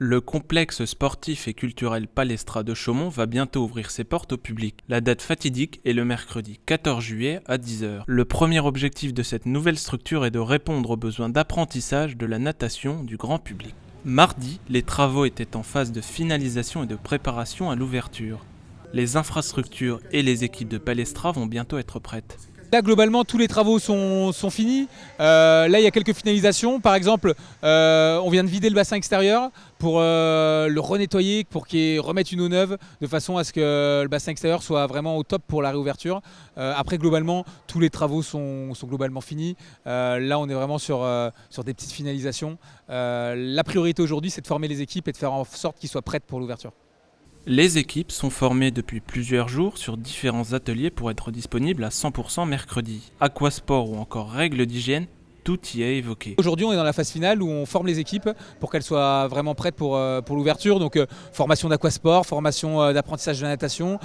Le complexe sportif et culturel Palestra de Chaumont va bientôt ouvrir ses portes au public. La date fatidique est le mercredi 14 juillet à 10 h. Le premier objectif de cette nouvelle structure est de répondre aux besoins d'apprentissage de la natation du grand public. Mardi, les travaux étaient en phase de finalisation et de préparation à l'ouverture. Les infrastructures et les équipes de Palestra vont bientôt être prêtes. Là, globalement, tous les travaux sont finis. Là, il y a quelques finalisations. Par exemple, on vient de vider le bassin extérieur pour le renettoyer, pour qu'il remette une eau neuve, de façon à ce que le bassin extérieur soit vraiment au top pour la réouverture. Après, globalement, tous les travaux sont globalement finis. Là, on est vraiment sur des petites finalisations. La priorité aujourd'hui, c'est de former les équipes et de faire en sorte qu'ils soient prêtes pour l'ouverture. Les équipes sont formées depuis plusieurs jours sur différents ateliers pour être disponibles à 100% mercredi. Aquasport ou encore règles d'hygiène, tout y est évoqué. Aujourd'hui, on est dans la phase finale où on forme les équipes pour qu'elles soient vraiment prêtes pour l'ouverture. Donc, formation d'aquasport, formation d'apprentissage de la natation,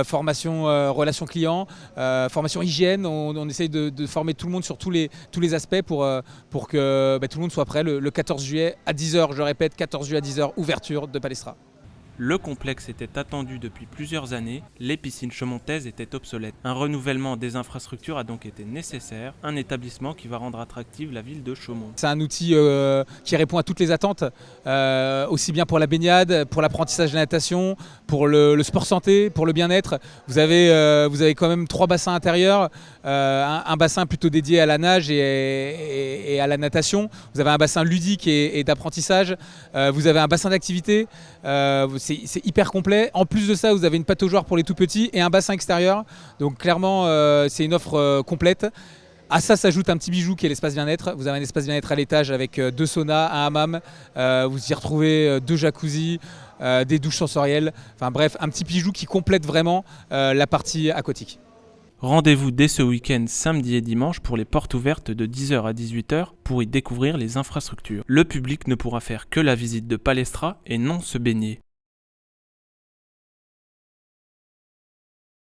formation relations clients, formation hygiène. On essaye de former tout le monde sur tous les aspects pour que tout le monde soit prêt le 14 juillet à 10 h. Je répète, 14 juillet à 10 h, ouverture de Palestra. Le complexe était attendu depuis plusieurs années, les piscines chaumontaises étaient obsolètes. Un renouvellement des infrastructures a donc été nécessaire, un établissement qui va rendre attractive la ville de Chaumont. C'est un outil qui répond à toutes les attentes, aussi bien pour la baignade, pour l'apprentissage de la natation, pour le sport santé, pour le bien-être. Vous avez quand même 3 bassins intérieurs, un bassin plutôt dédié à la nage et à la natation. Vous avez un bassin ludique et d'apprentissage. Vous avez un bassin d'activité. C'est hyper complet. En plus de ça, vous avez une pataugeoire pour les tout petits et un bassin extérieur. Donc clairement, c'est une offre complète. À ça s'ajoute un petit bijou qui est l'espace bien-être. Vous avez un espace bien-être à l'étage avec 2 saunas, un hammam. Vous y retrouvez 2 jacuzzis, des douches sensorielles. Enfin bref, un petit bijou qui complète vraiment la partie aquatique. Rendez-vous dès ce week-end, samedi et dimanche, pour les portes ouvertes de 10 h à 18 h pour y découvrir les infrastructures. Le public ne pourra faire que la visite de Palestra et non se baigner.